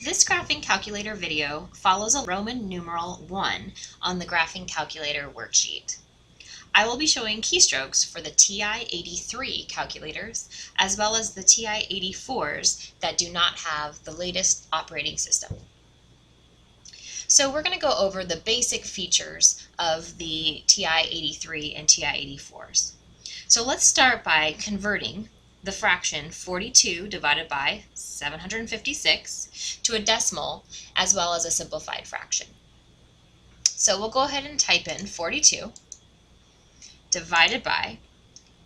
This graphing calculator video follows a Roman numeral 1 on the graphing calculator worksheet. I will be showing keystrokes for the TI-83 calculators as well as the TI-84s that do not have the latest operating system. So we're going to go over the basic features of the TI-83 and TI-84s. So let's start by converting the fraction 42 divided by 756 to a decimal as well as a simplified fraction. So we'll go ahead and type in 42 divided by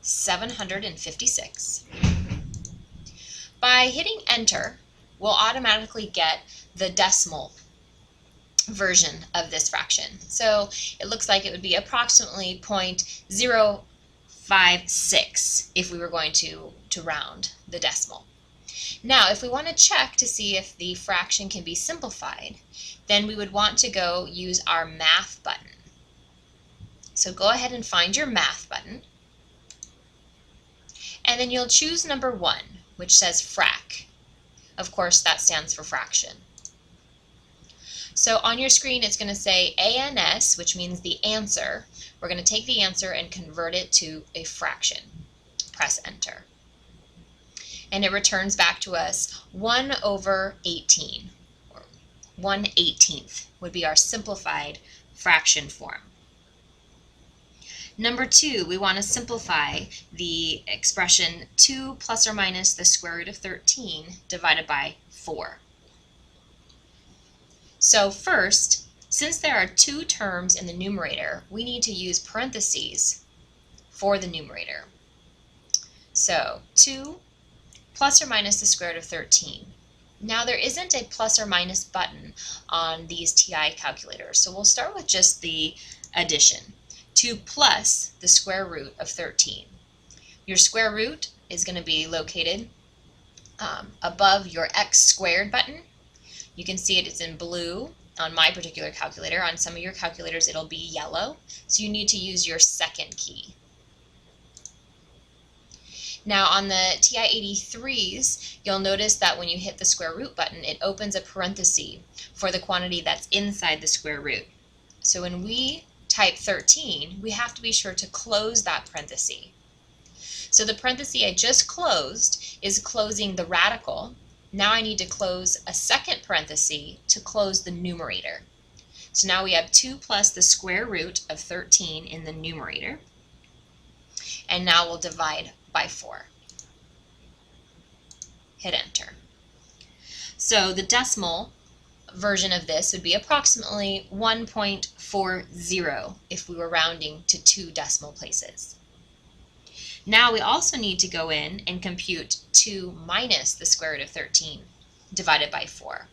756. By hitting enter, we'll automatically get the decimal version of this fraction. So it looks like it would be approximately 0.056 if we were going to round the decimal. Now, if we want to check to see if the fraction can be simplified, then we would want to go use our math button. So go ahead and find your math button, and then you'll choose number 1, which says frac. Of course, that stands for fraction. So on your screen, it's going to say ANS, which means the answer. We're going to take the answer and convert it to a fraction. Press enter. And it returns back to us 1/18, or 1/18th would be our simplified fraction form. Number 2, we want to simplify the expression 2 plus or minus the square root of 13 divided by 4. So first, since there are 2 terms in the numerator, we need to use parentheses for the numerator. So 2 plus or minus the square root of 13. Now there isn't a plus or minus button on these TI calculators, so we'll start with just the addition. 2 plus the square root of 13. Your square root is going to be located above your x squared button. You can see it's in blue on my particular calculator. On some of your calculators it'll be yellow, so you need to use your second key. Now on the TI-83s, you'll notice that when you hit the square root button, it opens a parenthesis for the quantity that's inside the square root. So when we type 13, we have to be sure to close that parenthesis. So the parenthesis I just closed is closing the radical. Now I need to close a second parenthesis to close the numerator. So now we have 2 plus the square root of 13 in the numerator. And now we'll divide by 4. Hit enter. So the decimal version of this would be approximately 1.40 if we were rounding to 2 decimal places. Now we also need to go in and compute 2 minus the square root of 13 divided by 4.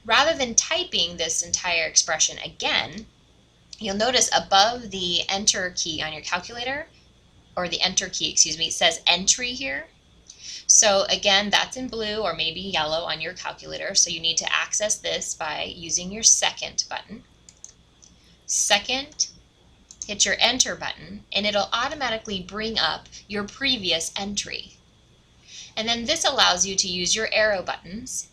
Rather than typing this entire expression again, you'll notice above the enter key on your calculator, or the enter key, excuse me, it says entry here. So again, that's in blue or maybe yellow on your calculator, so you need to access this by using your second button. Second, hit your enter button, and it'll automatically bring up your previous entry. And then this allows you to use your arrow buttons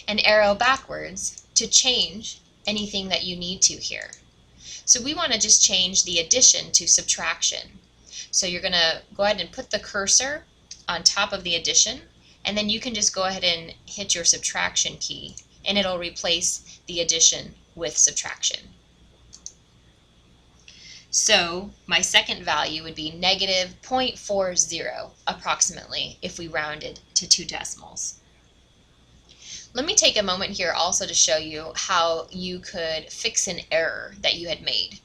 and arrow backwards to change anything that you need to here. So we want to just change the addition to subtraction. So you're going to go ahead and put the cursor on top of the addition, and then you can just go ahead and hit your subtraction key, and it'll replace the addition with subtraction. So my second value would be negative 0.40 approximately if we rounded to 2 decimals. Let me take a moment here also to show you how you could fix an error that you had made.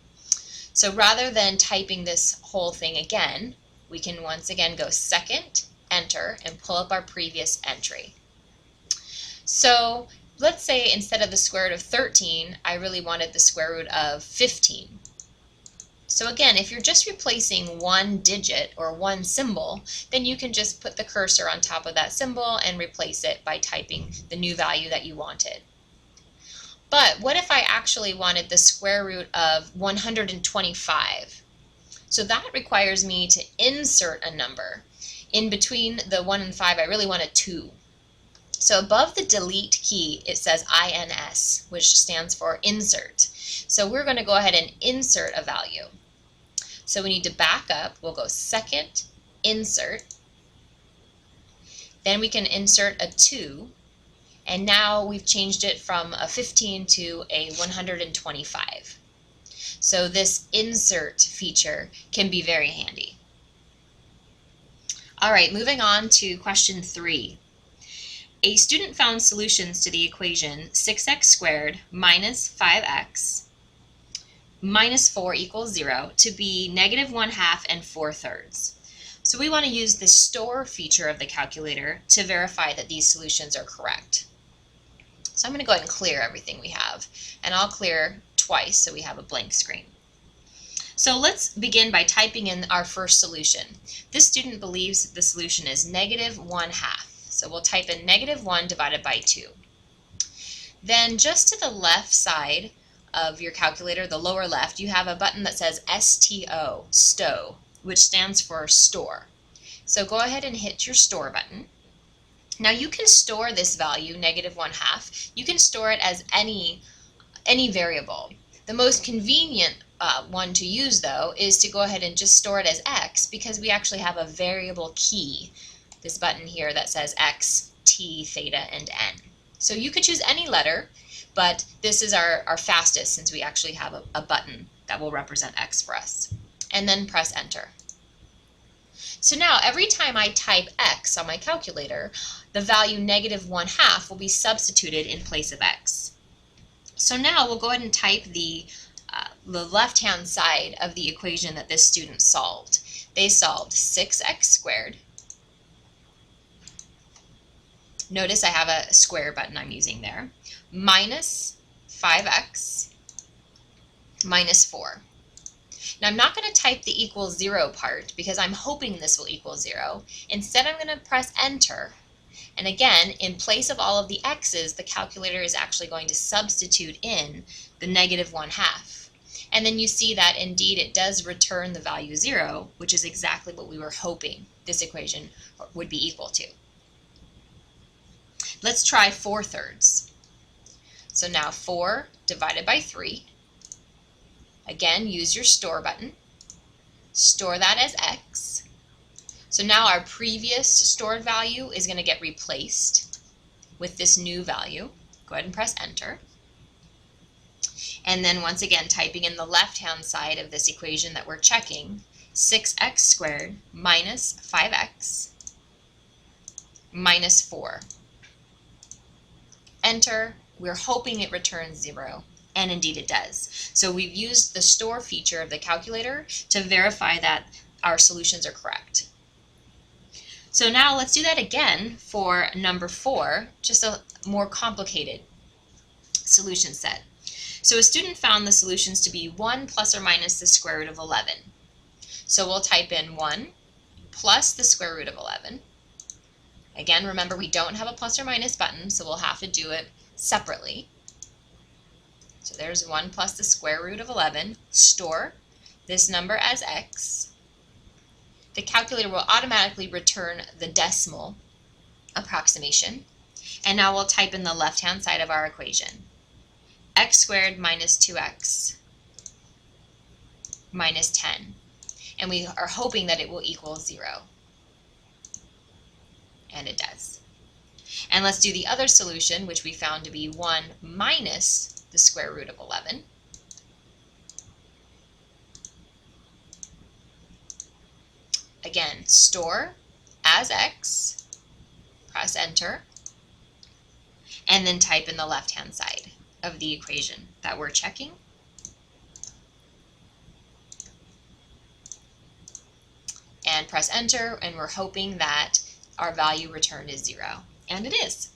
So rather than typing this whole thing again, we can once again go second, enter, and pull up our previous entry. So let's say instead of the square root of 13, I really wanted the square root of 15. So again, if you're just replacing one digit or one symbol, then you can just put the cursor on top of that symbol and replace it by typing the new value that you wanted. But what if I actually wanted the square root of 125? So that requires me to insert a number. In between the 1 and 5, I really want a 2. So above the delete key, it says INS, which stands for insert. So we're going to go ahead and insert a value. So we need to back up. We'll go second, insert. Then we can insert a 2. And now we've changed it from a 15 to a 125. So this insert feature can be very handy. All right, moving on to question 3. A student found solutions to the equation 6x squared minus 5x minus 4 equals 0 to be negative 1/2 and 4/3. So we want to use the store feature of the calculator to verify that these solutions are correct. So I'm going to go ahead and clear everything we have, and I'll clear twice so we have a blank screen. So let's begin by typing in our first solution. This student believes the solution is negative 1/2. So we'll type in negative 1 divided by 2. Then just to the left side of your calculator, the lower left, you have a button that says STO, STO, which stands for store. So go ahead and hit your store button. Now you can store this value, negative 1/2. You can store it as any variable. The most convenient one to use, though, is to go ahead and just store it as x, because we actually have a variable key, this button here that says x, t, theta, and n. So you could choose any letter, but this is our fastest since we actually have a button that will represent x for us. And then press enter. So now every time I type x on my calculator, the value negative 1/2 will be substituted in place of x. So now we'll go ahead and type the left-hand side of the equation that this student solved. They solved 6x squared. Notice I have a square button I'm using there. Minus 5x minus 4. Now I'm not going to type the equals 0 part because I'm hoping this will equal 0. Instead I'm going to press enter. And again, in place of all of the x's, the calculator is actually going to substitute in the negative 1/2. And then you see that indeed it does return the value 0, which is exactly what we were hoping this equation would be equal to. Let's try 4/3. So now 4 divided by 3. Again, use your store button. Store that as x. So now our previous stored value is going to get replaced with this new value. Go ahead and press enter. And then once again, typing in the left-hand side of this equation that we're checking, 6x squared minus 5x minus 4. Enter. We're hoping it returns 0. And indeed it does. So we've used the store feature of the calculator to verify that our solutions are correct. So now let's do that again for number 4, just a more complicated solution set. So a student found the solutions to be 1 plus or minus the square root of 11. So we'll type in 1 plus the square root of 11. Again, remember we don't have a plus or minus button, so we'll have to do it separately. So there's 1 plus the square root of 11. Store this number as x. The calculator will automatically return the decimal approximation. And now we'll type in the left-hand side of our equation. X squared minus 2x minus 10. And we are hoping that it will equal 0. And it does. And let's do the other solution, which we found to be 1 minus the square root of 11. Again, store as x, press enter, and then type in the left-hand side of the equation that we're checking. And press enter, and we're hoping that our value returned is 0. And it is.